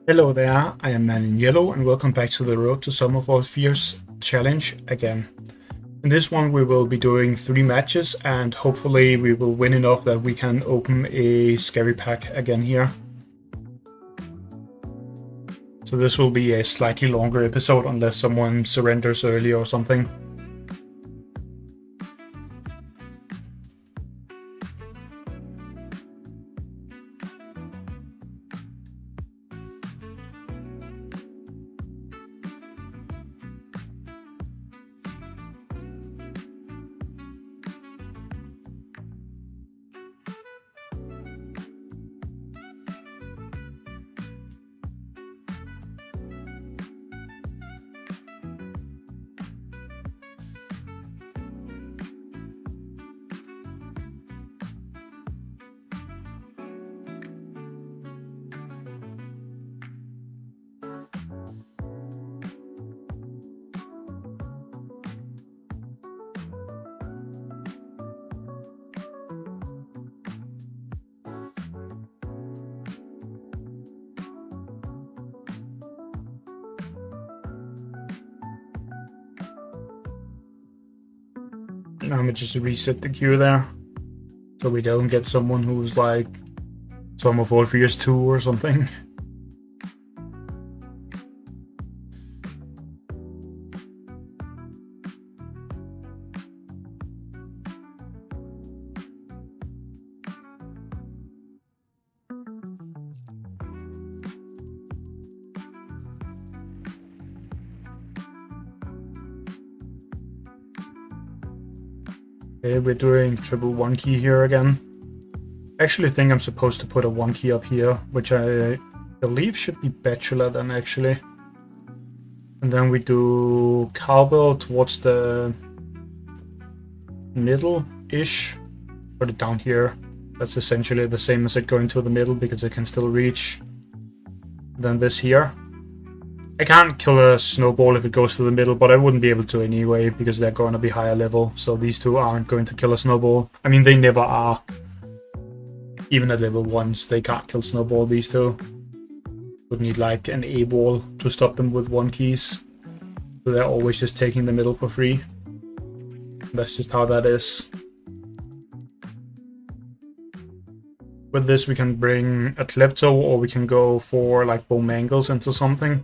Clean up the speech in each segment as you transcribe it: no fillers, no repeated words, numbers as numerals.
Hello there, I am Man in Yellow and welcome back to the Road to Some of Our Fears challenge again. In this one we will be doing 3 matches and hopefully we will win enough that we can open a scary pack again here. So this will be a slightly longer episode unless someone surrenders early or something. I'm gonna just reset the queue there so we don't get someone who's like Some of All Fears 2 or something. Okay, we're doing triple 1 key here again. I actually think I'm supposed to put a 1 key up here, which I believe should be Bachelor then actually. And then we do Cowbell towards the middle-ish. Put it down here. That's essentially the same as it going to the middle because it can still reach. Then this here. I can't kill a snowball if it goes to the middle, but I wouldn't be able to anyway because they're going to be higher level. So these two aren't going to kill a snowball. I mean, they never are. Even at level 1s, they can't kill snowball, these two. Would need like an A-wall to stop them with 1 keys. So they're always just taking the middle for free. That's just how that is. With this we can bring a Klepto or we can go for like Bowmangles into something,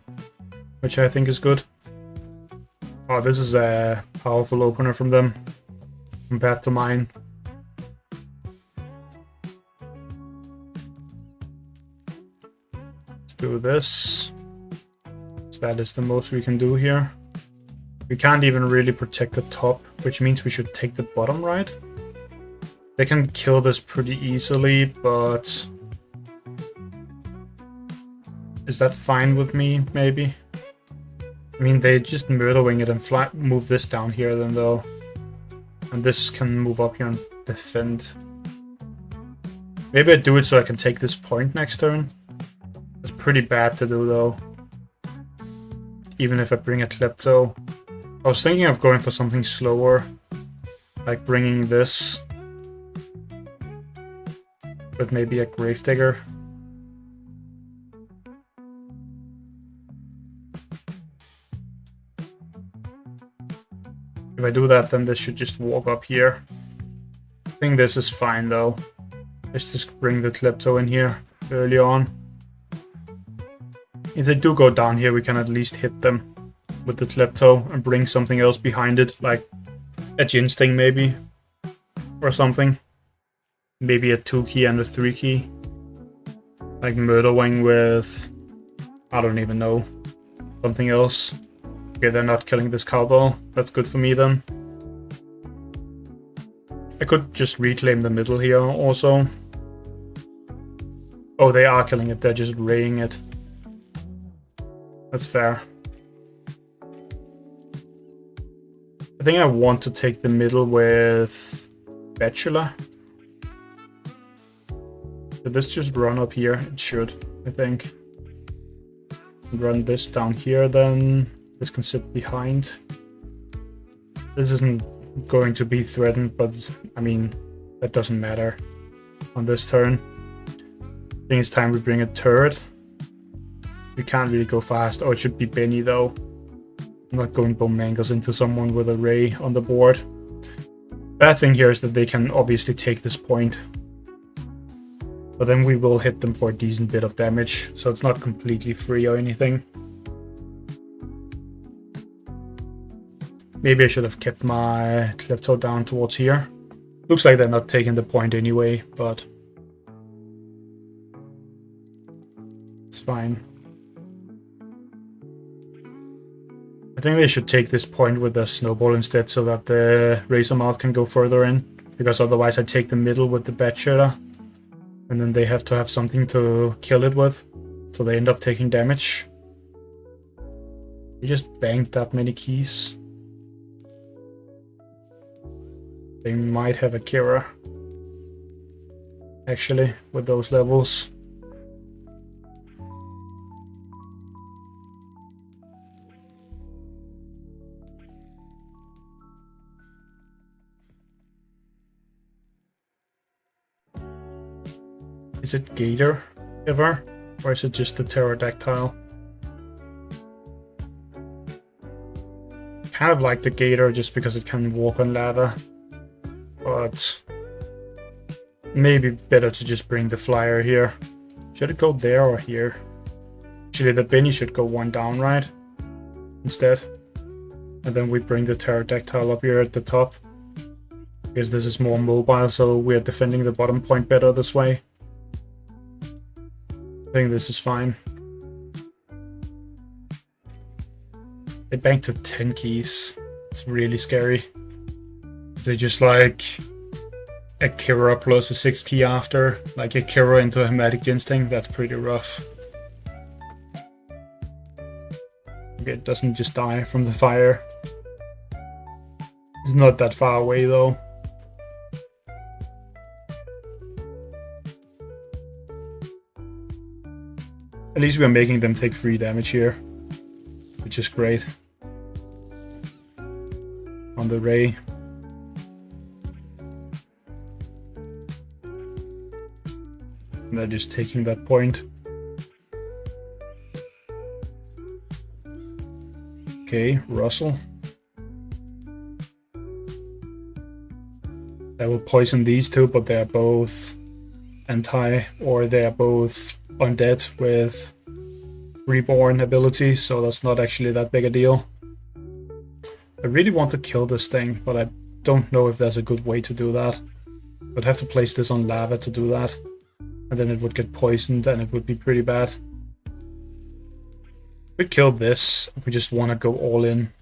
which I think is good. Oh, this is a powerful opener from them compared to mine. Let's do this. So that is the most we can do here. We can't even really protect the top, which means we should take the bottom right. They can kill this pretty easily, but is that fine with me, maybe? I mean, they just murder wing it and move this down here then though. And this can move up here and defend. Maybe I do it so I can take this point next turn. It's pretty bad to do though. Even if I bring a Klepto. I was thinking of going for something slower. Like bringing this. With maybe a Gravedigger. If I do that, then this should just walk up here. I think this is fine though. Let's just bring the Klepto in here early on. If they do go down here, we can at least hit them with the Klepto and bring something else behind it, like a Gin Sting maybe, or something. Maybe a 2 key and a 3 key. Like Murder Wing with, I don't even know, something else. Okay, they're not killing this Cowbell. That's good for me then. I could just reclaim the middle here also. Oh, they are killing it. They're just raying it. That's fair. I think I want to take the middle with Bachelor. Did this just run up here? It should, I think. Run this down here then. This can sit behind. This isn't going to be threatened, but I mean, that doesn't matter on this turn. I think it's time we bring a turret. We can't really go fast. Oh, it should be Benny though. I'm not going bone mangles into someone with a ray on the board. Bad thing here is that they can obviously take this point. But then we will hit them for a decent bit of damage, so it's not completely free or anything. Maybe I should have kept my Klepto down towards here. Looks like they're not taking the point anyway, but it's fine. I think they should take this point with the snowball instead so that the Razormouth can go further in. Because otherwise I take the middle with the Bat Shitter. And then they have to have something to kill it with. So they end up taking damage. We just banked that many keys. They might have a Kira. Actually, with those levels. Is it Gator ever? Or is it just the Pterodactyl? Kind of like the Gator just because it can walk on lava. But maybe better to just bring the Flyer here. Should it go there or here? Actually, the Benny should go one down, right? Instead. And then we bring the Pterodactyl up here at the top. Because this is more mobile, so we're defending the bottom point better this way. I think this is fine. They banked to 10 keys. It's really scary. They just like a Kira plus a 6 key after, like a Kira into a Hematic Instinct. That's pretty rough. Okay, it doesn't just die from the fire. It's not that far away though. At least we're making them take free damage here, which is great. On the Ray. And they're just taking that point. Okay, Russell. That will poison these two, but they're both anti, or they're both undead with reborn abilities, so that's not actually that big a deal. I really want to kill this thing, but I don't know if there's a good way to do that. I'd have to place this on lava to do that, and then it would get poisoned and it would be pretty bad. If we kill this, we just want to go all in.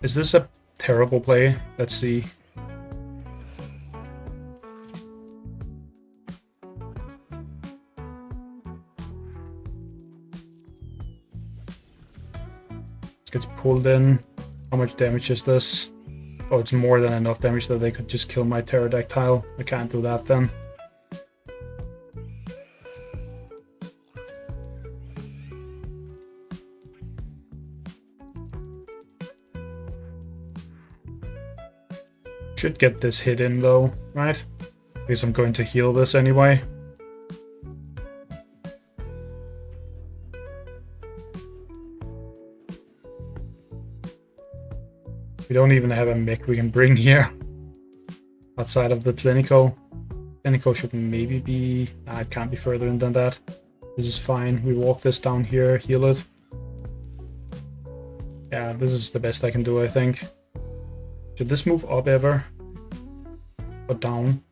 Is this a terrible play? Let's see. Gets pulled in. How much damage is this? Oh, it's more than enough damage that they could just kill my Pterodactyl. I can't do that then. Should get this hit in though, right? Because I'm going to heal this anyway. We don't even have a mech we can bring here. Outside of the Clinico. Clinico should maybe be... Nah, it can't be further in than that. This is fine. We walk this down here, heal it. Yeah, this is the best I can do, I think. Should this move up ever? Or down?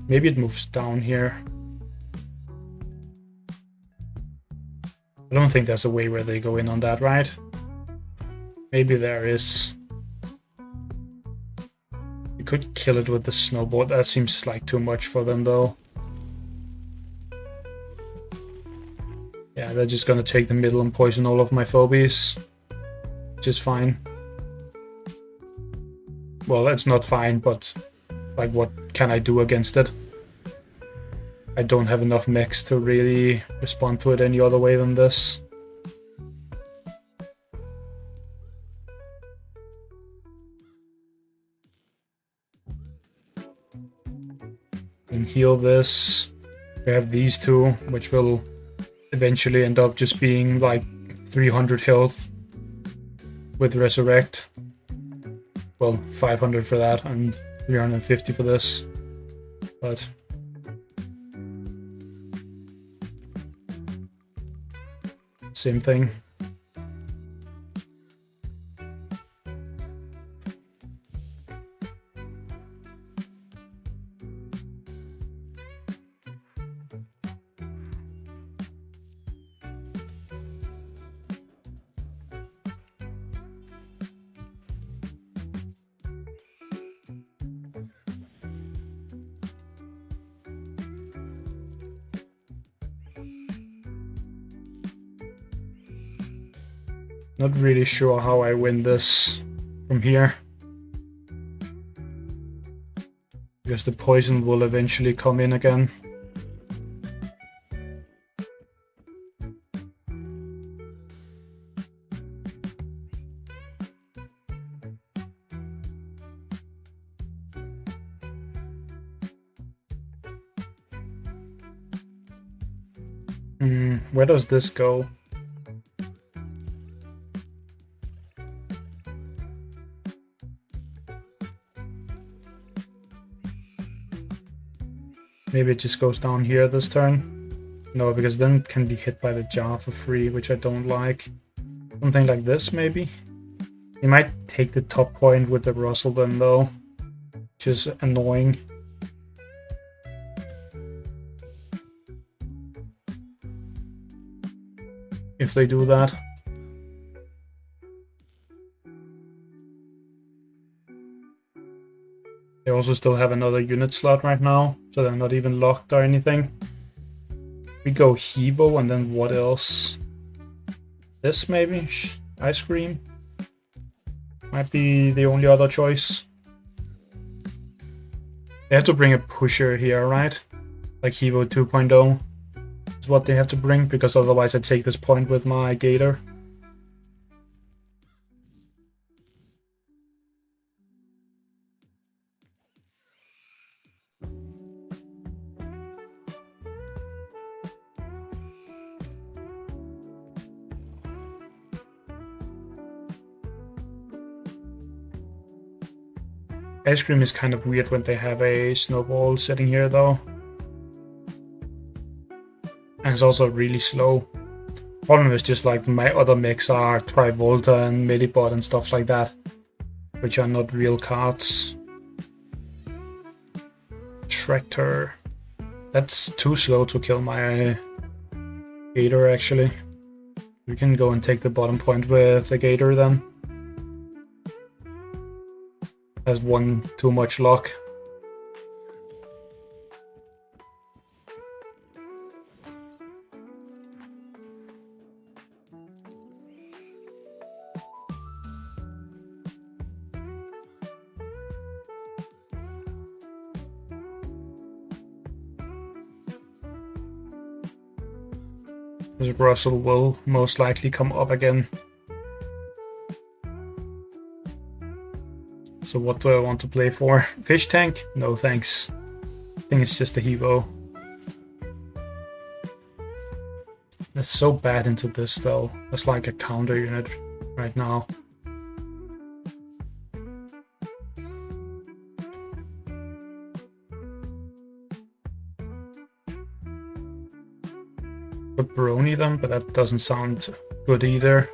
Maybe it moves down here. I don't think there's a way where they go in on that, right? Maybe there is. You could kill it with the snowball. That seems like too much for them though. Yeah, they're just gonna take the middle and poison all of my phobies. Which is fine. Well, it's not fine, but like what can I do against it? I don't have enough mechs to really respond to it any other way than this. And heal this. We have these two, which will eventually end up just being like 300 health with Resurrect. Well, 500 for that and 350 for this. But same thing. Not really sure how I win this from here. Because the poison will eventually come in again. Where does this go? Maybe it just goes down here this turn. No, because then it can be hit by the jar for free, which I don't like. Something like this, maybe? He might take the top point with the Russell then, though. Which is annoying. If they do that. They also still have another unit slot right now, so they're not even locked or anything. We go Hevo, and then what else? This maybe? Ice Cream? Might be the only other choice. They have to bring a pusher here, right? Like Hevo 2.0 is what they have to bring, because otherwise I take this point with my Gator. Ice Cream is kind of weird when they have a snowball sitting here though. And it's also really slow. Problem is just like my other mechs are Trivolta and Medibot and stuff like that, which are not real cards. Tractor. That's too slow to kill my Gator actually. We can go and take the bottom point with the Gator then. Has one too much luck. This Russell will most likely come up again. So what do I want to play for? Fish tank? No thanks. I think it's just a Hevo. That's so bad into this though. That's like a counter unit right now. Put Brony them, but that doesn't sound good either.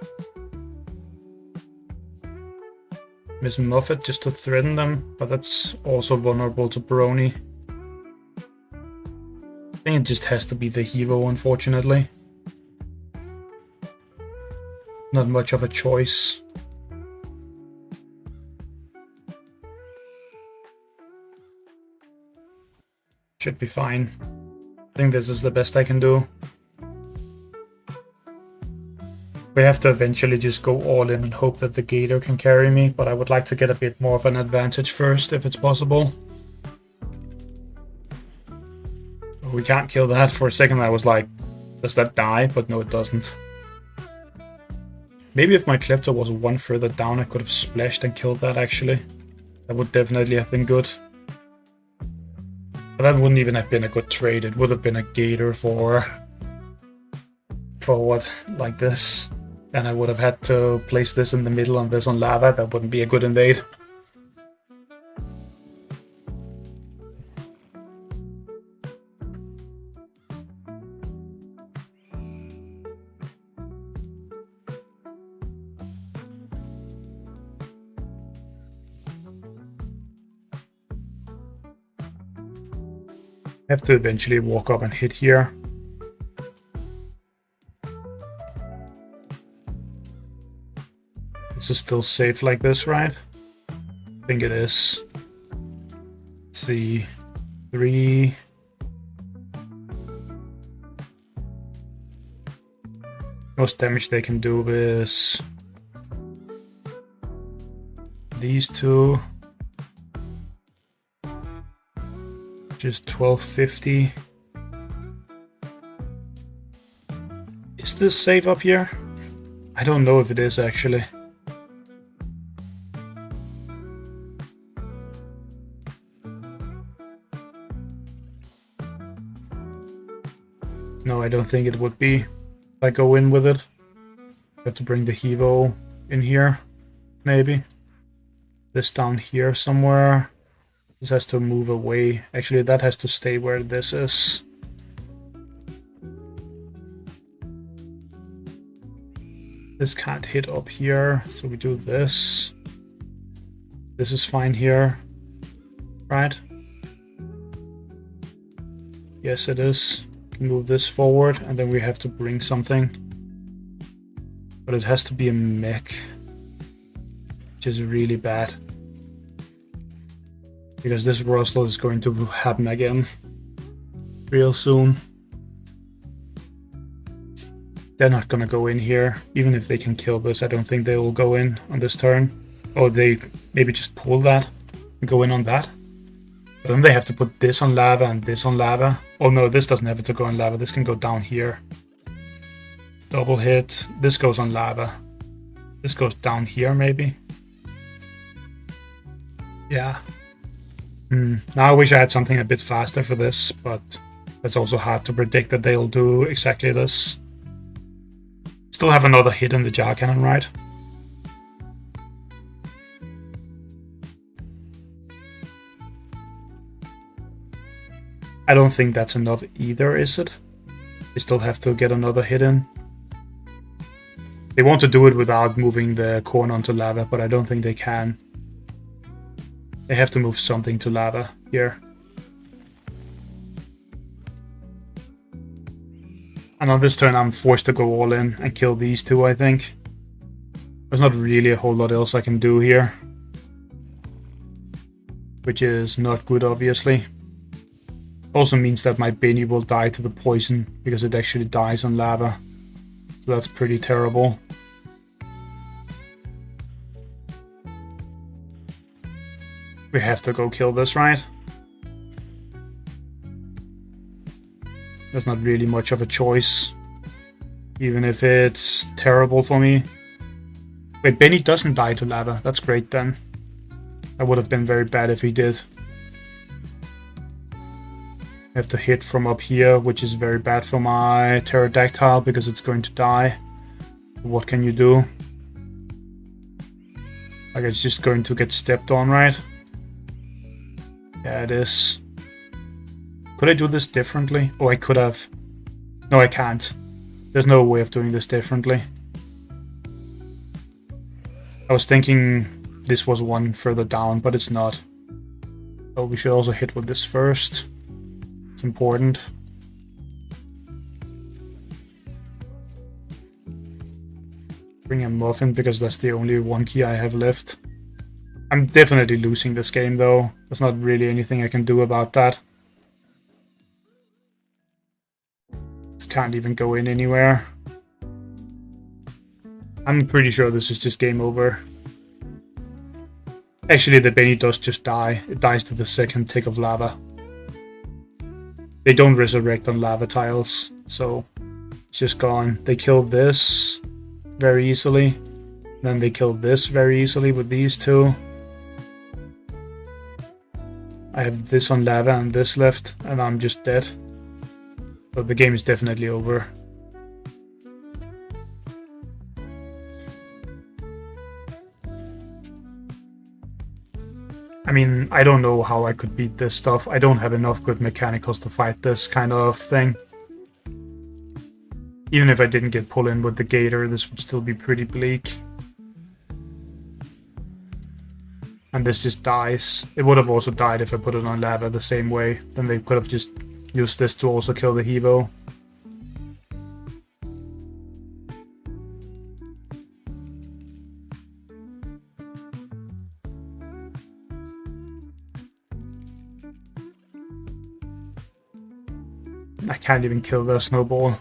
Miss Muffet just to threaten them, but that's also vulnerable to Brony. I think it just has to be the Hevo, unfortunately. Not much of a choice. Should be fine. I think this is the best I can do. We have to eventually just go all in and hope that the Gator can carry me, but I would like to get a bit more of an advantage first, if it's possible. We can't kill that. For a second I was like, does that die? But no, it doesn't. Maybe if my Klepto was one further down, I could have splashed and killed that actually. That would definitely have been good. But that wouldn't even have been a good trade. It would have been a gator for what, like this. And I would have had to place this in the middle and this on lava. That wouldn't be a good invade. I have to eventually walk up and hit here. This is still safe like this, right? I think it is. Let's see. 3. Most damage they can do is these two. Just 1250. Is this safe up here? I don't know if it is actually. No, I don't think it would be. If I go in with it, I have to bring the Hevo in here, maybe. This down here somewhere. This has to move away. Actually, that has to stay where this is. This can't hit up here, so we do this. This is fine here, right? Yes, it is. Move this forward, and then we have to bring something. But it has to be a mech, which is really bad. Because this rustle is going to happen again real soon. They're not gonna go in here. Even if they can kill this, I don't think they will go in on this turn. Or they maybe just pull that and go in on that. But then they have to put this on lava and this on lava. Oh no, this doesn't have to go on lava. This can go down here. Double hit. This goes on lava. This goes down here maybe. Yeah. Now I wish I had something a bit faster for this, but it's also hard to predict that they'll do exactly this. Still have another hit in the jar cannon, right? I don't think that's enough either, is it? They still have to get another hit in. They want to do it without moving the corn onto lava, but I don't think they can. They have to move something to lava here. And on this turn I'm forced to go all in and kill these two, I think. There's not really a whole lot else I can do here. Which is not good, obviously. Also means that my Benny will die to the poison, because it actually dies on lava. So that's pretty terrible. We have to go kill this, right? There's not really much of a choice. Even if it's terrible for me. Wait, Benny doesn't die to lava. That's great then. That would have been very bad if he did. I have to hit from up here, which is very bad for my pterodactyl because it's going to die. What can you do? Like, it's just going to get stepped on, right? Yeah, it is. Could I do this differently? Oh, I could have. No, I can't. There's no way of doing this differently. I was thinking this was one further down, but it's not. Oh, we should also hit with this first. It's important. Bring a muffin because that's the only one key I have left. I'm definitely losing this game though. There's not really anything I can do about that. This can't even go in anywhere. I'm pretty sure this is just game over. Actually, the Benny does just die. It dies to the second tick of lava. They don't resurrect on lava tiles, so it's just gone. They killed this very easily. Then they killed this very easily with these two. I have this on lava and this left, and I'm just dead. But the game is definitely over. I mean, I don't know how I could beat this stuff. I don't have enough good mechanicals to fight this kind of thing. Even if I didn't get pulled in with the gator, this would still be pretty bleak. And this just dies. It would have also died if I put it on lava the same way. Then they could have just used this to also kill the Hevo. I can't even kill the snowball.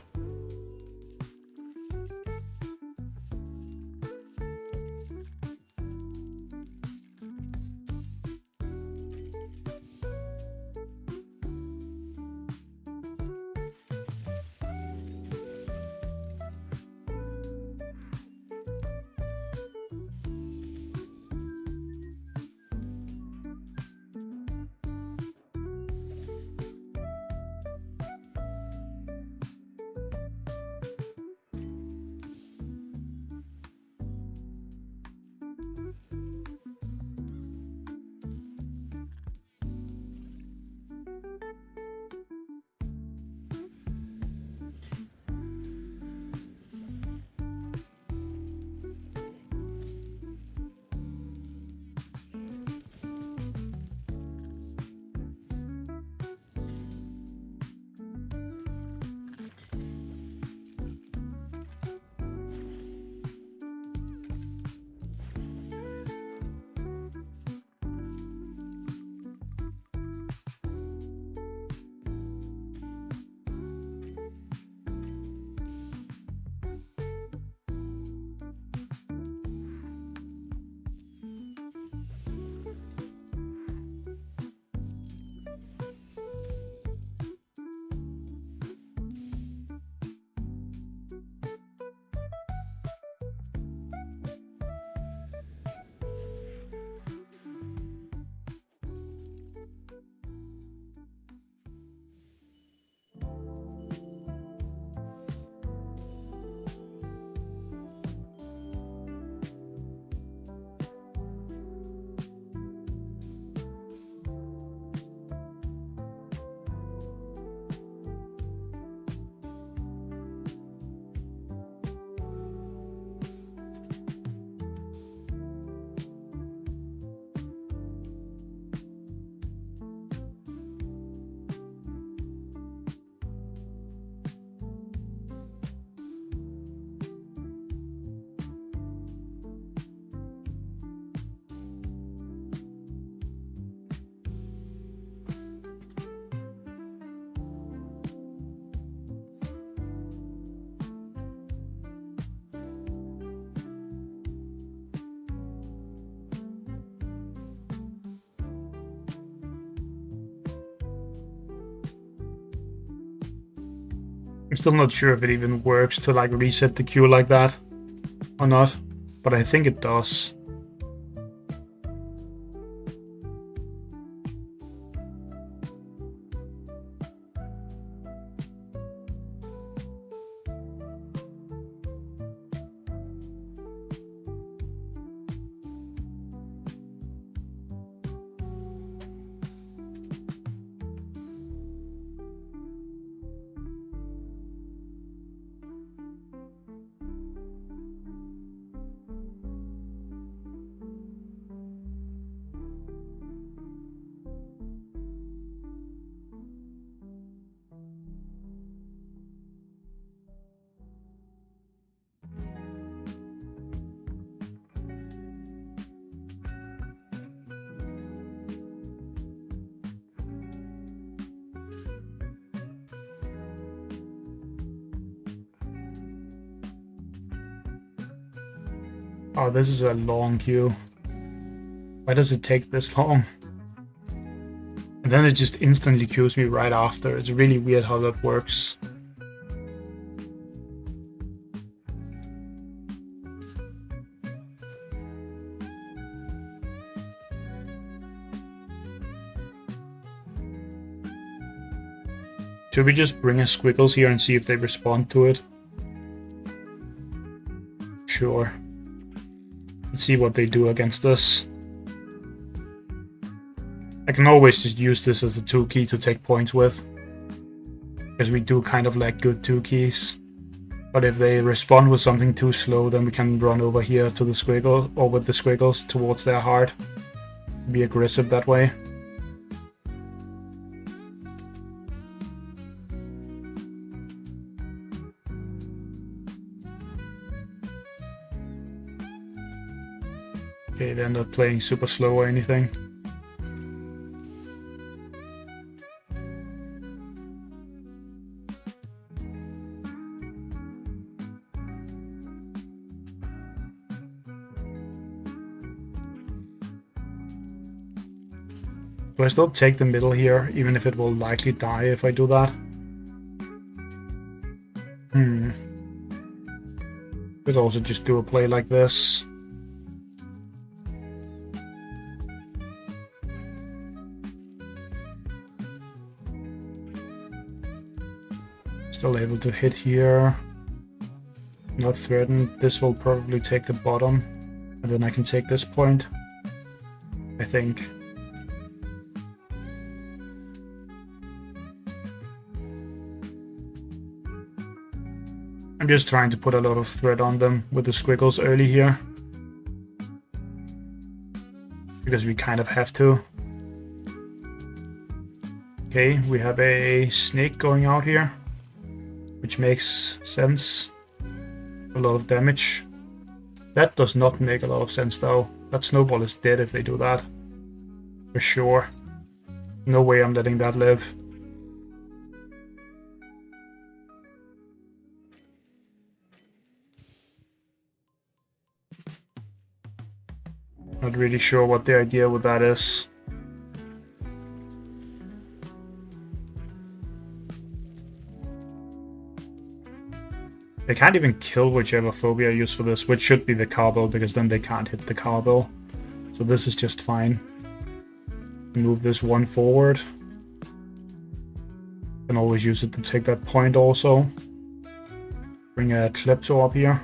I'm still not sure if it even works to like reset the queue like that or not, but I think it does. Oh, this is a long queue. Why does it take this long? And then it just instantly queues me right after. It's really weird how that works. Should we just bring a squiggles here and see if they respond to it? Sure. Let's see what they do against us. I can always just use this as a 2 key to take points with, because we do kind of lack good 2 keys. But if they respond with something too slow, then we can run over here to the squiggle, or with the squiggles towards their heart. Be aggressive that way. Okay, they're not playing super slow or anything. Do I still take the middle here, even if it will likely die if I do that? Could also just do a play like this. Still able to hit here. Not threatened. This will probably take the bottom. And then I can take this point, I think. I'm just trying to put a lot of threat on them with the squiggles early here. Because we kind of have to. Okay, we have a snake going out here, which makes sense. A lot of damage. That does not make a lot of sense though. That snowball is dead if they do that. For sure. No way I'm letting that live. Not really sure what the idea with that is. They can't even kill whichever phobia I use for this, which should be the cowbell, because then they can't hit the cowbell. So this is just fine. Move this one forward. Can always use it to take that point also. Bring a Klepto up here.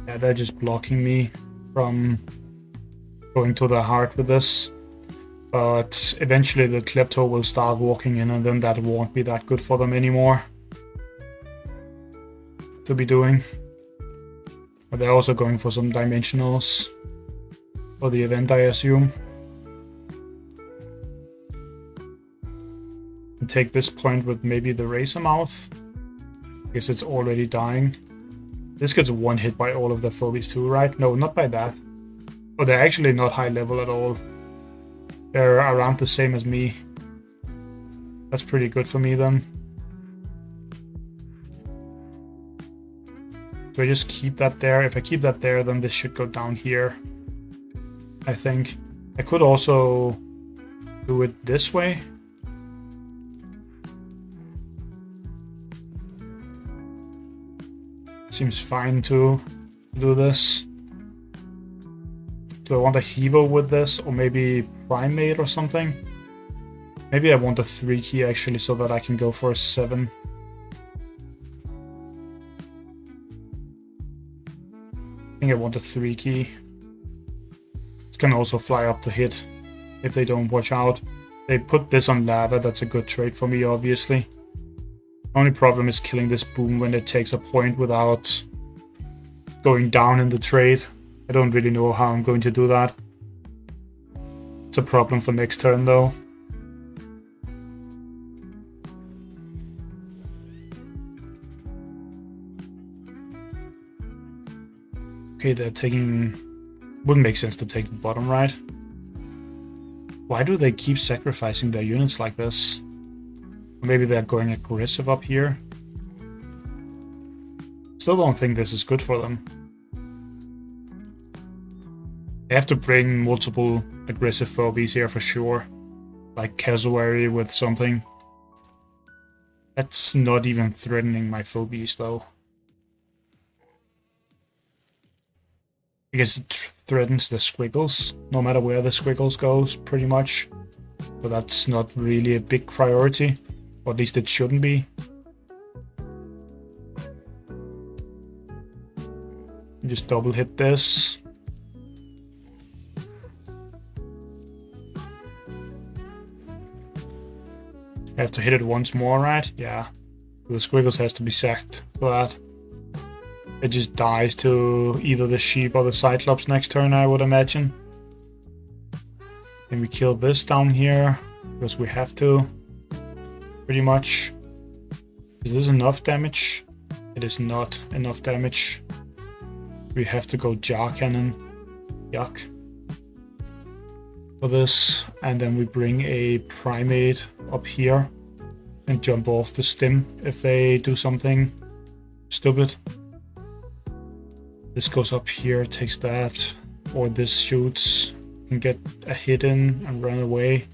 Yeah, they're just blocking me from going to the heart with this. But eventually the Klepto will start walking in, and then that won't be that good for them anymore to be doing. But they're also going for some dimensionals for the event, I assume. And take this point with maybe the Razor Mouth. I guess it's already dying. This gets one hit by all of the phobies too, right? No, not by that. Oh, they're actually not high level at all. They're around the same as me. That's pretty good for me then. Do I just keep that there? If I keep that there, then this should go down here, I think. I could also do it this way. Seems fine to do this. Do I want a Hevo with this, or maybe Primate or something? Maybe I want a 3 key actually, so that I can go for a 7. I think I want a 3 key. It can also fly up to hit if they don't watch out. They put this on lava, that's a good trade for me, obviously. Only problem is killing this boom when it takes a point without going down in the trade. I don't really know how I'm going to do that. It's a problem for next turn though. Okay, they're taking... Wouldn't make sense to take the bottom right. Why do they keep sacrificing their units like this? Maybe they're going aggressive up here. Still don't think this is good for them. They have to bring multiple aggressive phobies here for sure. Like Cassowary with something. That's not even threatening my phobies, though. Because it threatens the squiggles, no matter where the squiggles goes, pretty much. But that's not really a big priority, or at least it shouldn't be. Just double hit this. I have to hit it once more, right? Yeah. The squiggles has to be sacked for that. It just dies to either the sheep or the cyclops next turn, I would imagine. Then we kill this down here, because we have to. Pretty much. Is this enough damage? It is not enough damage. We have to go jar cannon. Yuck. For this. And then we bring a primate up here. And jump off the stem if they do something stupid. This goes up here, takes that. Or this shoots. And get a hit in and run away.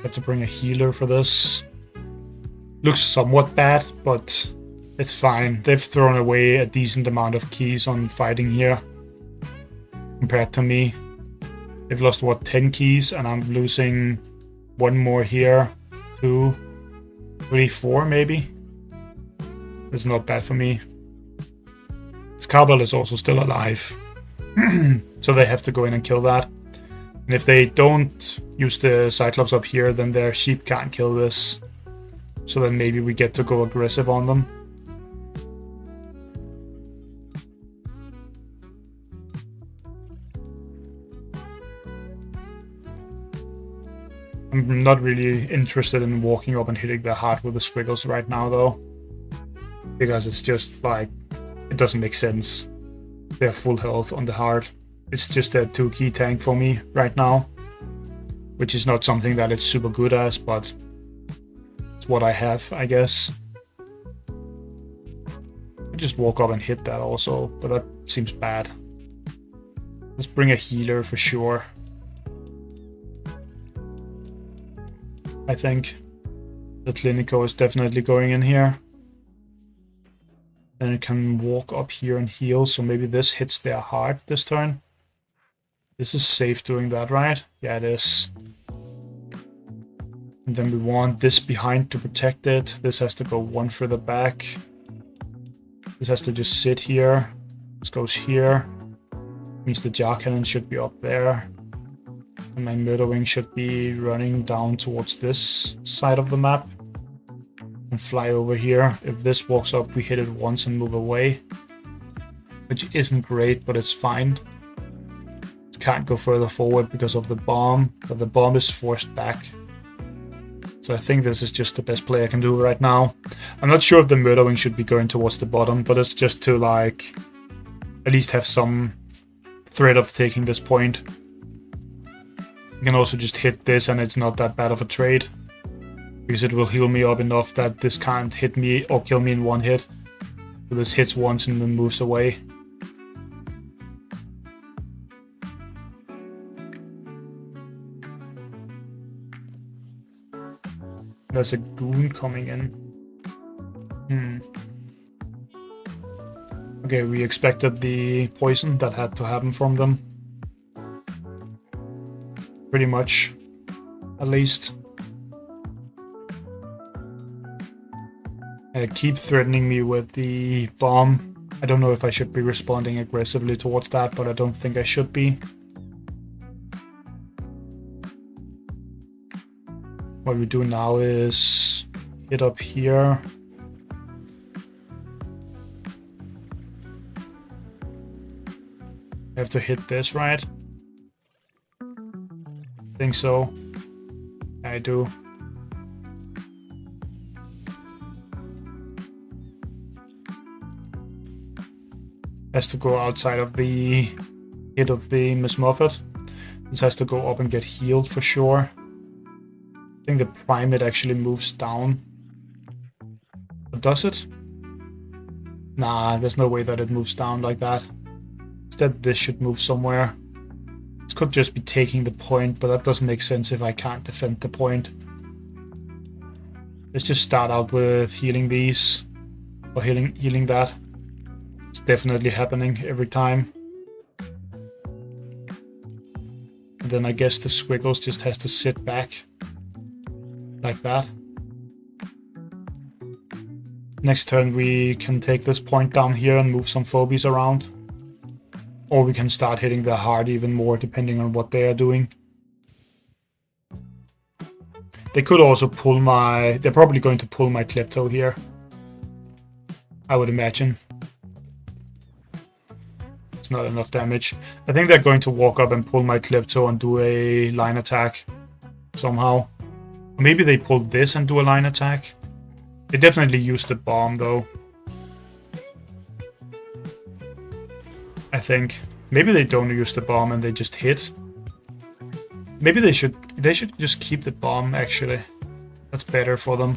Have to bring a healer for this. Looks somewhat bad, but it's fine. They've thrown away a decent amount of keys on fighting here. Compared to me. They've lost, what, 10 keys? And I'm losing one more here. 2, 3, 4 maybe? It's not bad for me. This cowbell is also still alive. So they have to go in and kill that. And if they don't use the Cyclops up here, then their sheep can't kill this. So then maybe we get to go aggressive on them. I'm not really interested in walking up and hitting the heart with the squiggles right now, though. Because it's just like, it doesn't make sense. They have full health on the heart. It's just a 2-key tank for me right now. Which is not something that it's super good as, but it's what I have, I guess. I just walk up and hit that also, but that seems bad. Let's bring a healer for sure. I think the Clinico is definitely going in here. Then it can walk up here and heal, so maybe this hits their heart this turn. This is safe doing that, right? Yeah, it is. And then we want this behind to protect it. This has to go one further back. This has to just sit here. This goes here. Means the jar cannon should be up there. And my murder wing should be running down towards this side of the map. And fly over here. If this walks up, we hit it once and move away. Which isn't great, but it's fine. It can't go further forward because of the bomb. But the bomb is forced back. So I think this is just the best play I can do right now. I'm not sure if the murder wing should be going towards the bottom, but it's just to like at least have some threat of taking this point. You can also just hit this and it's not that bad of a trade. Because it will heal me up enough that this can't hit me or kill me in one hit. So this hits once and then moves away. There's a goon coming in. Okay, we expected the poison that had to happen from them. Pretty much. At least. Keep threatening me with the bomb. I don't know if I should be responding aggressively towards that, but I don't think I should be. What we do now is hit up here. I have to hit this, right? I think so. I do. Has to go outside of the hit of the Miss Muffet. This has to go up and get healed for sure. I think the primate actually moves down. But does it? Nah, there's no way that it moves down like that. Instead, this should move somewhere. This could just be taking the point, but that doesn't make sense if I can't defend the point. Let's just start out with healing these. Or healing that. It's definitely happening every time. And then I guess the squiggles just has to sit back. Like that. Next turn we can take this point down here and move some phobies around. Or we can start hitting the heart even more depending on what they are doing. They could also pull my... They're probably going to pull my Klepto here. I would imagine. It's not enough damage. I think they're going to walk up and pull my Klepto and do a line attack. Somehow. Maybe they pull this and do a line attack. They definitely use the bomb though. I think. Maybe they don't use the bomb and they just hit. Maybe they should just keep the bomb actually. That's better for them.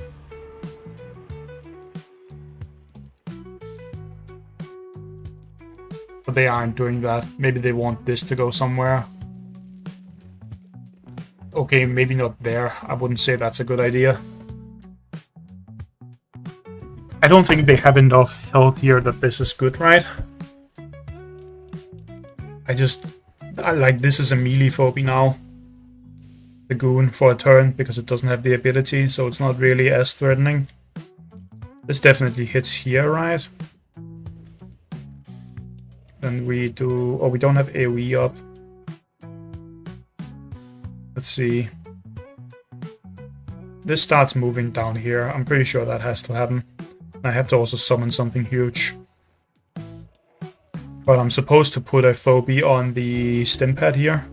But they aren't doing that. Maybe they want this to go somewhere. Okay, maybe not there. I wouldn't say that's a good idea. I don't think they have enough health here that this is good, right? I like this is a melee phobie now. The goon for a turn because it doesn't have the ability, so it's not really as threatening. This definitely hits here, right? Then we do... Oh, we don't have AoE up. Let's see. This starts moving down here. I'm pretty sure that has to happen. I have to also summon something huge. But I'm supposed to put a phobie on the stim pad here.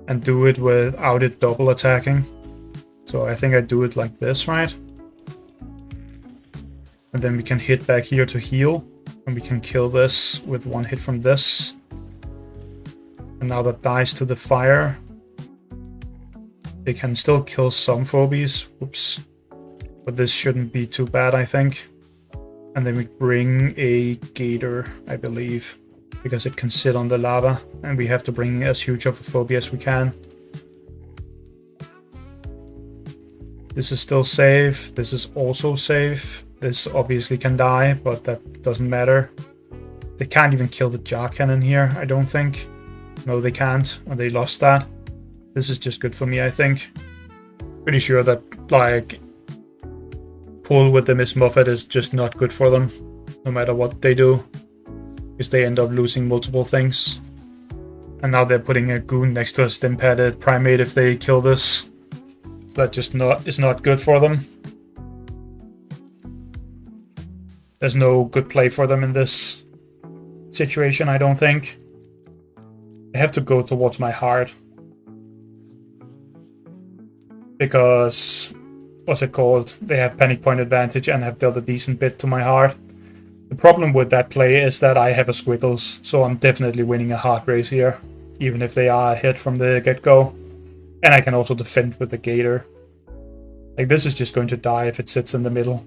And do it without it double attacking. So I think I do it like this, right? And then we can hit back here to heal. And we can kill this with one hit from this. And now that dies to the fire. They can still kill some phobies. Whoops. But this shouldn't be too bad, I think. And then we bring a gator, I believe. Because it can sit on the lava. And we have to bring as huge of a phobia as we can. This is still safe. This is also safe. This obviously can die, but that doesn't matter. They can't even kill the jar cannon here, I don't think. No, they can't. And they lost that. This is just good for me, I think. Pretty sure that, like... pull with the Miss Muffet is just not good for them, no matter what they do, because they end up losing multiple things. And now they're putting a goon next to a stim padded primate if they kill this. So that just is not good for them. There's no good play for them in this situation, I don't think. I have to go towards my heart. Because... what's it called? They have panic point advantage and have dealt a decent bit to my heart. The problem with that play is that I have a squiggles, so I'm definitely winning a heart race here, even if they are ahead from the get-go. And I can also defend with the gator. Like, this is just going to die if it sits in the middle.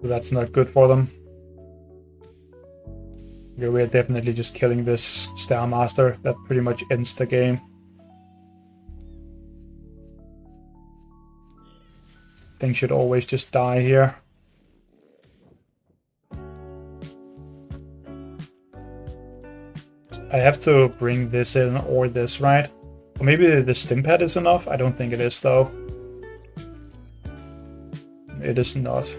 So that's not good for them. Okay, we're definitely just killing this Starmaster. That pretty much ends the game. Things should always just die here. I have to bring this in or this, right? Or maybe the stim pad is enough? I don't think it is, though. It is not.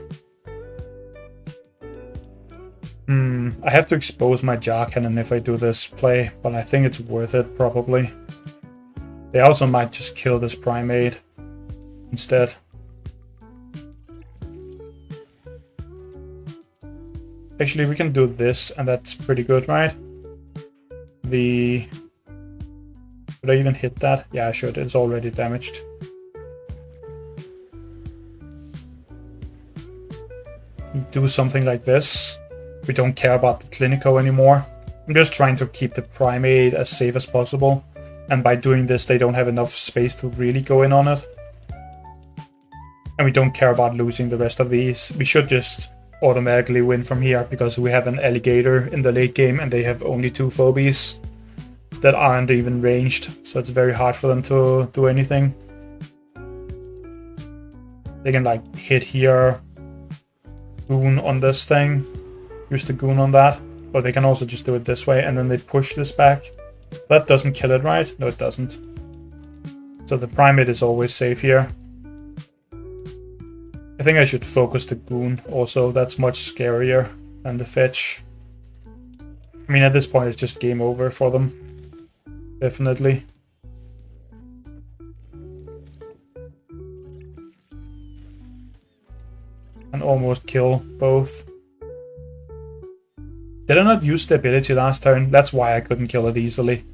I have to expose my jar cannon if I do this play, but I think it's worth it, probably. They also might just kill this primate instead. Actually, we can do this, and that's pretty good, right? Should I even hit that? Yeah, I should. It's already damaged. We do something like this. We don't care about the Clinico anymore. I'm just trying to keep the primate as safe as possible. And by doing this, they don't have enough space to really go in on it. And we don't care about losing the rest of these. We should just automatically win from here because we have an alligator in the late game and they have only 2 phobies. that aren't even ranged, so it's very hard for them to do anything. They can like hit here, goon on this thing, use the goon on that, or they can also just do it this way and then they push this back. That doesn't kill it, right? No, it doesn't. So the primate is always safe here. I think I should focus the goon also. That's much scarier than the fetch. I mean, at this point, it's just game over for them. Definitely. And almost kill both. Did I not use the ability last turn? That's why I couldn't kill it easily.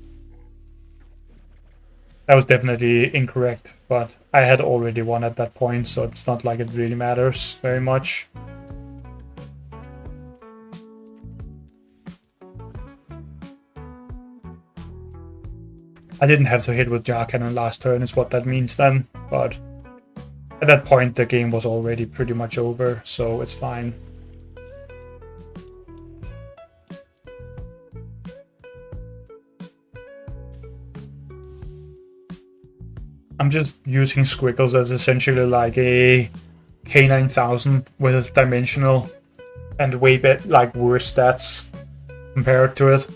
That was definitely incorrect, but I had already won at that point, so it's not like it really matters very much. I didn't have to hit with Jar Cannon last turn, is what that means then, but at that point the game was already pretty much over, so it's fine. I'm just using Squiggles as essentially like a K9000 with dimensional and way like worse stats compared to it.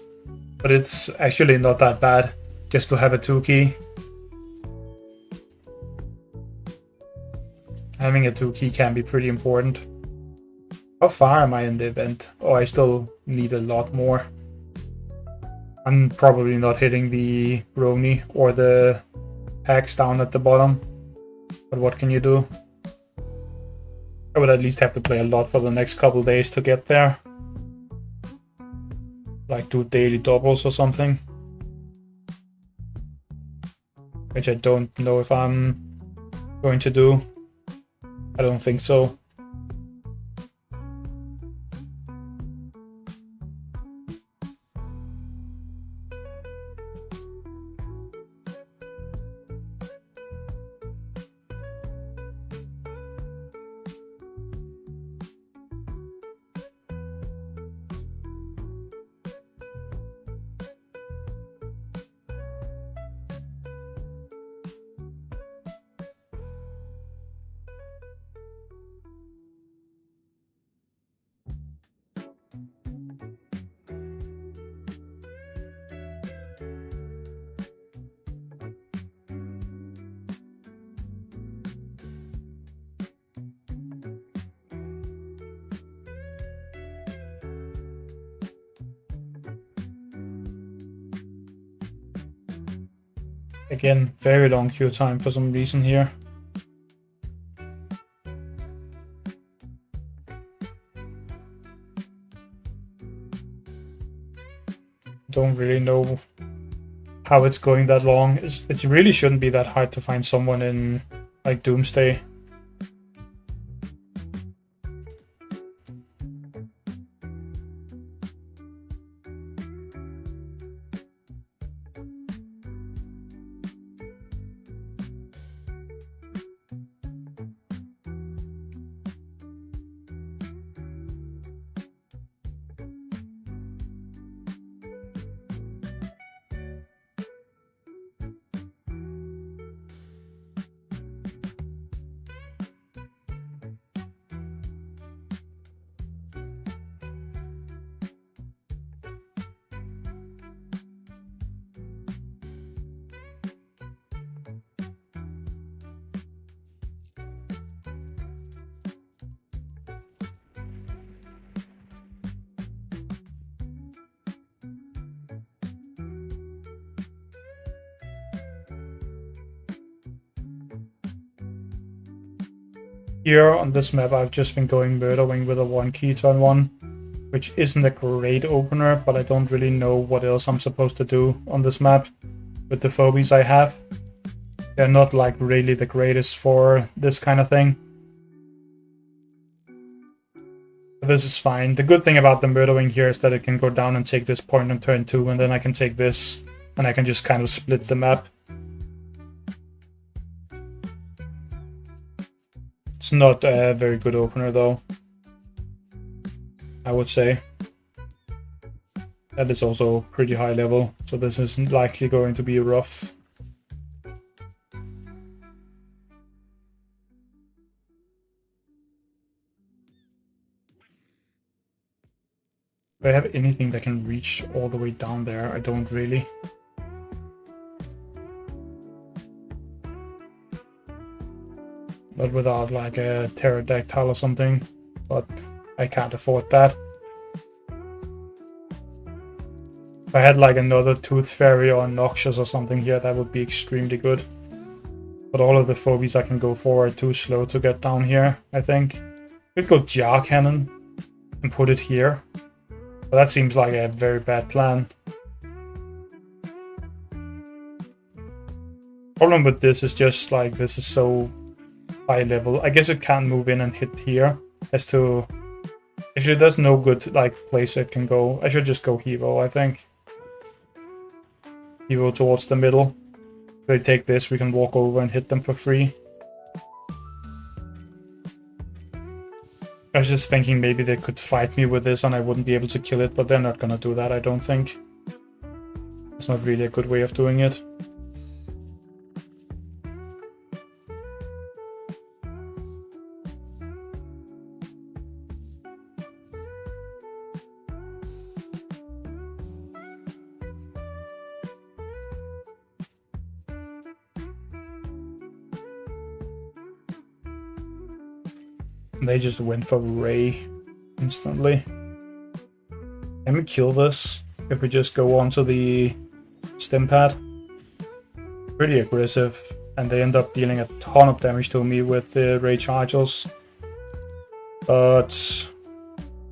But it's actually not that bad just to have a 2-key. Having a 2-key can be pretty important. How far am I in the event? Oh, I still need a lot more. I'm probably not hitting the Roni or the packs down at the bottom, but what can you do? I would at least have to play a lot for the next couple days to get there. Like do daily doubles or something. Which I don't know if I'm going to do. I don't think so. Again, very long queue time for some reason here. Don't really know how it's going that long. It really shouldn't be that hard to find someone in like Doomsday. Here on this map, I've just been going Murdering with a 1-key turn 1, which isn't a great opener, but I don't really know what else I'm supposed to do on this map with the phobies I have. They're not like really the greatest for this kind of thing. But this is fine. The good thing about the Murdering here is that it can go down and take this point on turn 2, and then I can take this, and I can just kind of split the map. It's not a very good opener, though, I would say. That is also pretty high level, so this isn't likely going to be rough. Do I have anything that can reach all the way down there? I don't really. But without like a pterodactyl or something, but I can't afford that. If I had like another tooth fairy or noxious or something here, that would be extremely good. But all of the phobies I can go for are too slow to get down here, I think. Could go jar cannon and put it here. But that seems like a very bad plan. Problem with this is just like this is so high level. I guess it can't move in and hit here. As to actually there's no good like place it can go. I should just go Hevo, I think. Hevo towards the middle. If they take this, we can walk over and hit them for free. I was just thinking maybe they could fight me with this and I wouldn't be able to kill it, but they're not gonna do that, I don't think. It's not really a good way of doing it. They just went for Ray instantly. Can we kill this if we just go onto the stim pad? Pretty aggressive, and they end up dealing a ton of damage to me with the Ray charges. But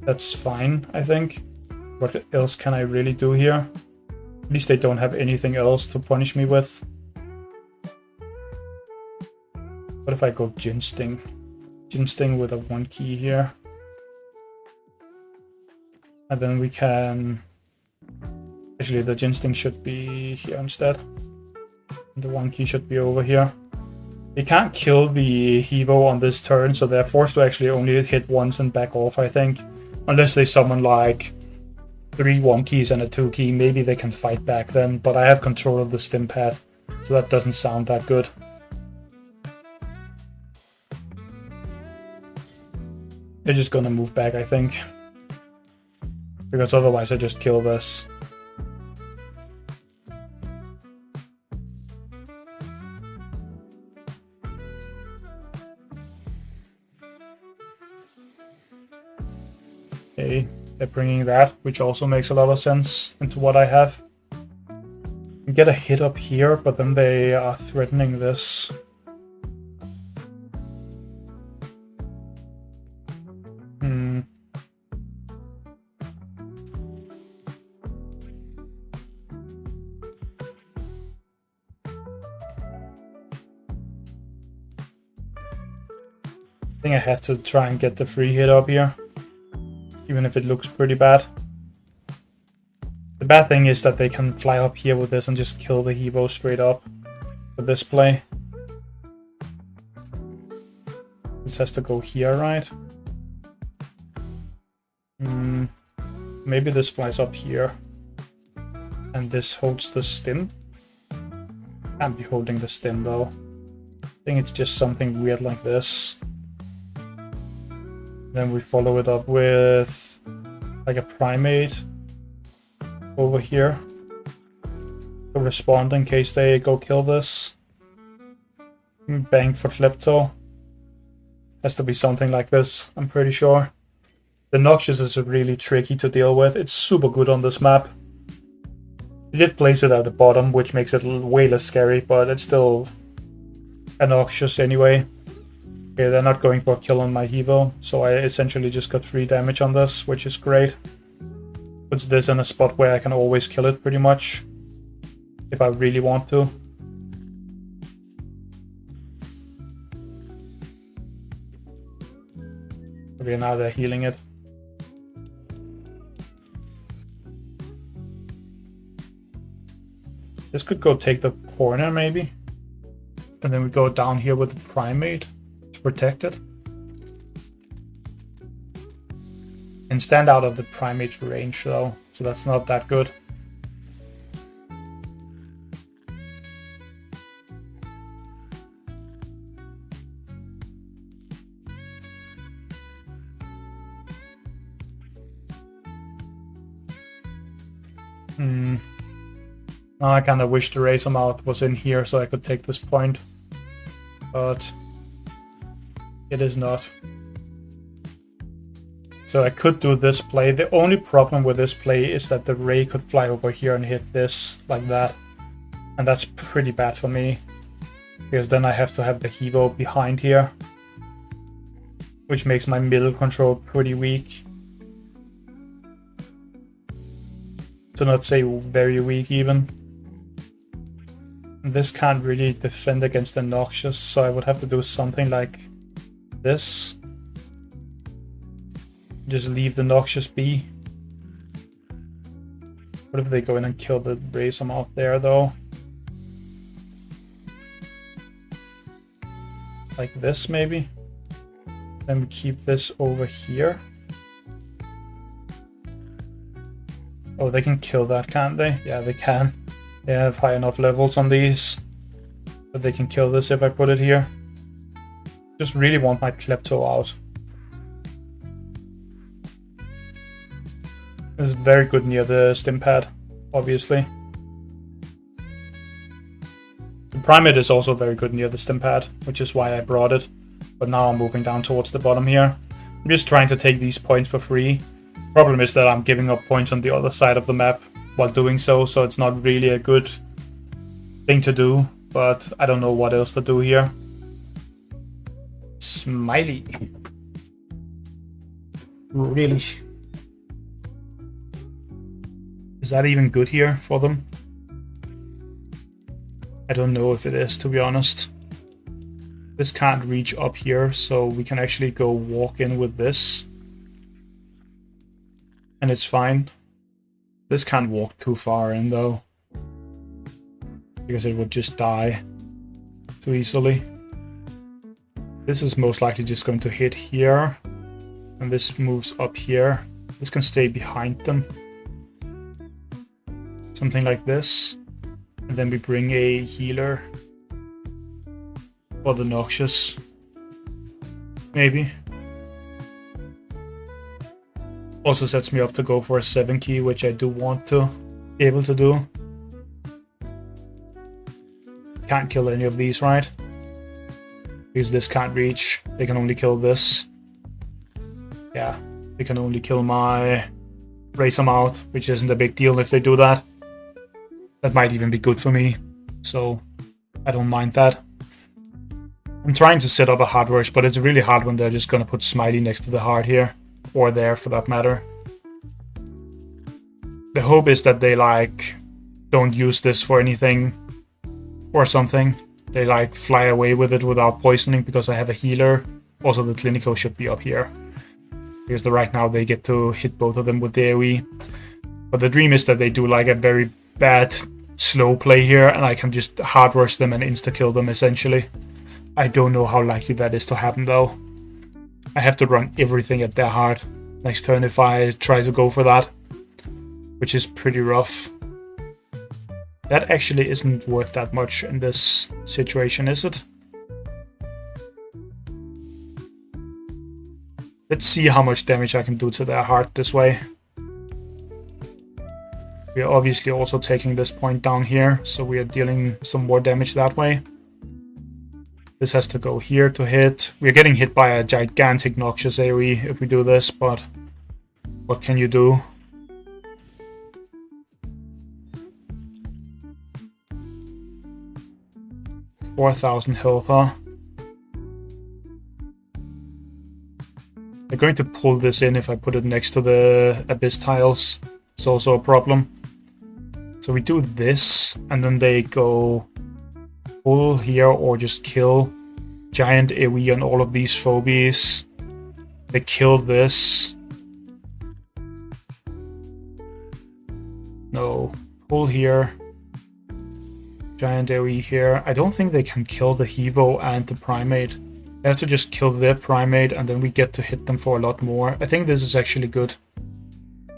that's fine, I think. What else can I really do here? At least they don't have anything else to punish me with. What if I go Ginsting? Ginsting with a 1 key here. And then we can... Actually, the Ginsting should be here instead. The 1 key should be over here. They can't kill the Hevo on this turn, so they're forced to actually only hit once and back off, I think. Unless they summon like 3 1 keys and a 2 key, maybe they can fight back then. But I have control of the stim pad, so that doesn't sound that good. They're just gonna move back, I think. Because otherwise I just kill this. Okay, they're bringing that, which also makes a lot of sense into what I have. We get a hit up here, but then they are threatening this. I think I have to try and get the free hit up here, even if it looks pretty bad. The bad thing is that they can fly up here with this and just kill the Hevo straight up with this play. This has to go here, right? Maybe this flies up here. And this holds the stim. Can't be holding the stim though. I think it's just something weird like this. Then we follow it up with like a primate over here to respond in case they go kill this. Bang for Klepto. Has to be something like this, I'm pretty sure. The Noxious is really tricky to deal with. It's super good on this map. You did place it at the bottom, which makes it way less scary, but it's still a Noxious anyway. Okay, they're not going for a kill on my Hevo, so I essentially just got 3 damage on this, which is great. Puts this in a spot where I can always kill it, pretty much. If I really want to. Okay, now they're healing it. This could go take the corner, maybe. And then we go down here with the primate. Protected and stand out of the primate's range though. so that's not that good. Now I kind of wish the Razor Mouth was in here so I could take this point, but it is not. So I could do this play. The only problem with this play is that the Ray could fly over here and hit this like that, and that's pretty bad for me, because then I have to have the Hevo behind here, which makes my middle control pretty weak. To not say very weak even. This can't really defend against the Noxious, so I would have to do something like this. Just leave the Noxious be. What if they go in and kill the Razor Mouth there though? Like this maybe? Then we keep this over here. Oh, they can kill that, can't they? Yeah, they can. They have high enough levels on these that they can kill this if I put it here. Just really want my Klepto out. This is very good near the stim pad, obviously. The Primate is also very good near the stim pad, which is why I brought it. But now I'm moving down towards the bottom here. I'm just trying to take these points for free. Problem is that I'm giving up points on the other side of the map while doing so it's not really a good thing to do, but I don't know what else to do here. Smiley. Really? Is that even good here for them? I don't know if it is, to be honest. This can't reach up here, so we can actually go walk in with this. And it's fine. This can't walk too far in though, because it would just die too easily. This is most likely just going to hit here, and this moves up here. This can stay behind them. Something like this. And then we bring a healer for the Noxious. Maybe. Also sets me up to go for a 7 key, which I do want to be able to do. Can't kill any of these, right? Because this can't reach. They can only kill this. Yeah, they can only kill my Razor Mouth, which isn't a big deal if they do that. That might even be good for me, so I don't mind that. I'm trying to set up a hard rush, but it's really hard when they're just gonna put Smiley next to the heart here. Or there, for that matter. The hope is that they, like, don't use this for anything or something. They, like, fly away with it without poisoning because I have a healer. Also, the Clinico should be up here. Because right now they get to hit both of them with the AoE. But the dream is that they do, like, a very bad slow play here, and I can just hard rush them and insta-kill them, essentially. I don't know how likely that is to happen, though. I have to run everything at their heart next turn if I try to go for that, which is pretty rough. That actually isn't worth that much in this situation, is it? Let's see how much damage I can do to their heart this way. We are obviously also taking this point down here, so we are dealing some more damage that way. This has to go here to hit. We're getting hit by a gigantic Noxious AoE if we do this, but what can you do? $4,000 health, huh? They're going to pull this in if I put it next to the Abyss tiles. It's also a problem. So we do this, and then they go pull here or just kill. Giant AoE on all of these phobies. They kill this. No. Pull here. Giant AoE here. I don't think they can kill the Hevo and the Primate. They have to just kill their Primate and then we get to hit them for a lot more. I think this is actually good.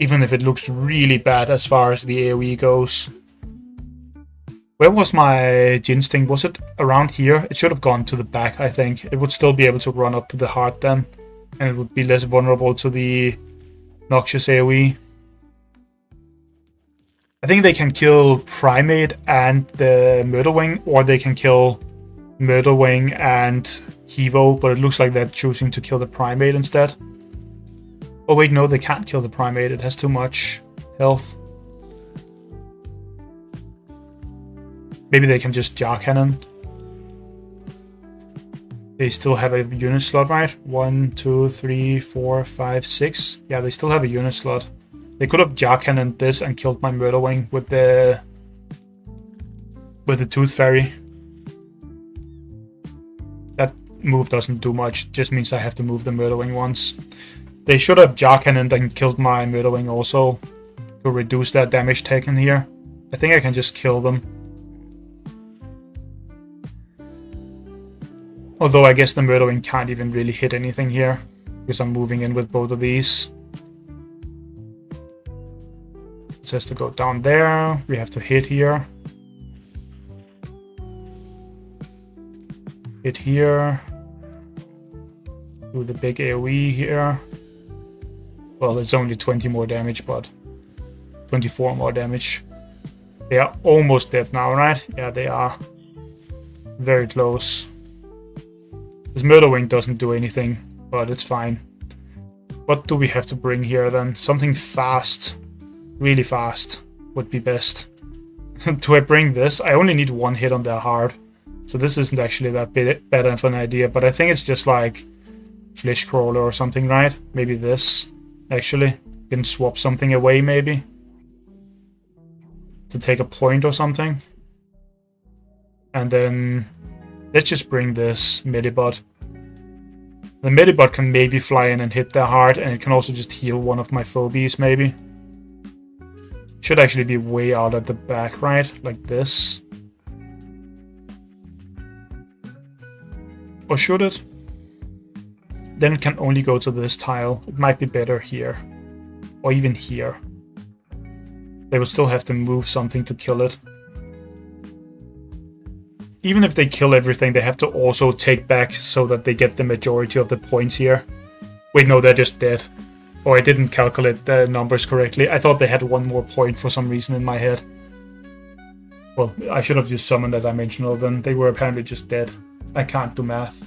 Even if it looks really bad as far as the AoE goes. Where was my Jinsting? Was it around here? It should have gone to the back, I think. It would still be able to run up to the heart then. And it would be less vulnerable to the noxious AoE. I think they can kill Primate and the Murderwing, or they can kill Murderwing and Hevo, but it looks like they're choosing to kill the Primate instead. Oh wait, no, they can't kill the Primate. It has too much health. Maybe they can just Jar Cannon. They still have a unit slot, right? 1, 2, 3, 4, 5, 6. Yeah, they still have a unit slot. They could have Jar Cannoned this and killed my Murderwing with the Tooth Fairy. That move doesn't do much. It just means I have to move the Murderwing once. They should have Jar Cannoned and killed my Murderwing also to reduce their damage taken here. I think I can just kill them. Although I guess the Murderwing can't even really hit anything here, because I'm moving in with both of these. It says to go down there. We have to hit here. Hit here. Do the big AoE here. Well, it's only 20 more damage, but 24 more damage. They are almost dead now, right? Yeah, they are. Very close. This Murderwing doesn't do anything, but it's fine. What do we have to bring here then? Something fast. Really fast would be best. Do I bring this? I only need one hit on their heart. So this isn't actually that better of an idea, but I think it's just like Flesh Crawler or something, right? Maybe this, actually. You can swap something away, maybe. To take a point or something. And then let's just bring this Medibot. The Medibot can maybe fly in and hit their heart, and it can also just heal one of my phobies, maybe. Should actually be way out at the back, right? Like this. Or should it? Then it can only go to this tile. It might be better here. Or even here. They will still have to move something to kill it. Even if they kill everything, they have to also take back so that they get the majority of the points here. Wait, no, they're just dead. Or I didn't calculate the numbers correctly. I thought they had one more point for some reason in my head. Well, I should have just summoned a dimensional then. They were apparently just dead. I can't do math.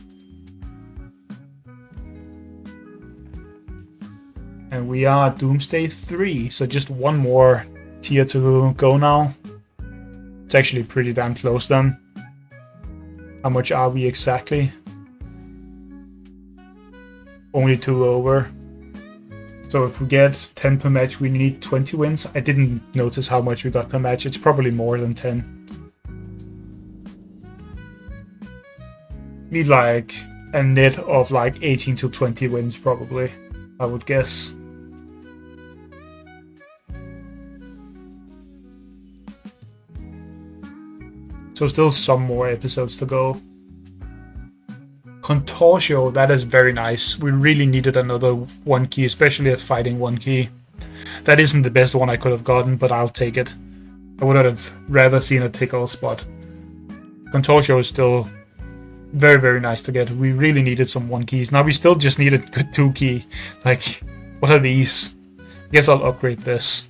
And we are Doomsday 3, so just one more tier to go now. It's actually pretty damn close then. How much are we exactly? Only 2 over. So if we get 10 per match, we need 20 wins. I didn't notice how much we got per match. It's probably more than 10. Need like a net of like 18 to 20 wins probably, I would guess. So still some more episodes to go. Contortio, that is very nice. We really needed another 1 key, especially a fighting 1 key. That isn't the best one I could have gotten, but I'll take it. I would have rather seen a Tickles, but Contortio is still very, very nice to get. We really needed some 1 keys. Now we still just need a good 2 key. Like, what are these? I guess I'll upgrade this,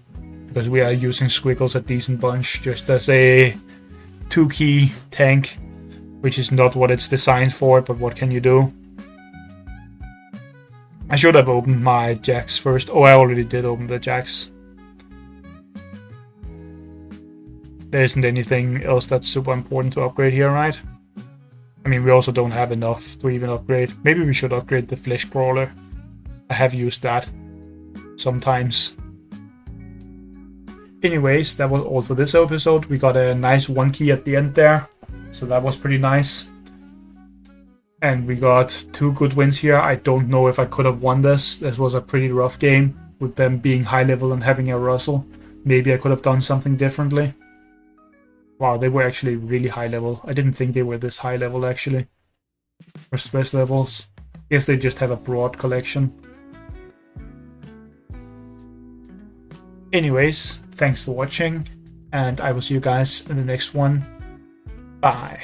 because we are using Squiggles a decent bunch, just as a 2 key tank. Which is not what it's designed for, but what can you do? I should have opened my jacks first. Oh, I already did open the jacks. There isn't anything else that's super important to upgrade here, right? I mean, we also don't have enough to even upgrade. Maybe we should upgrade the Flesh Crawler. I have used that sometimes. Anyways, that was all for this episode. We got a nice 1 key at the end there. So that was pretty nice. And we got 2 good wins here. I don't know if I could have won this. This was a pretty rough game with them being high level and having a Russell. Maybe I could have done something differently. Wow, they were actually really high level. I didn't think they were this high level actually. For stress levels. I guess they just have a broad collection. Anyways, thanks for watching, and I will see you guys in the next one. Bye.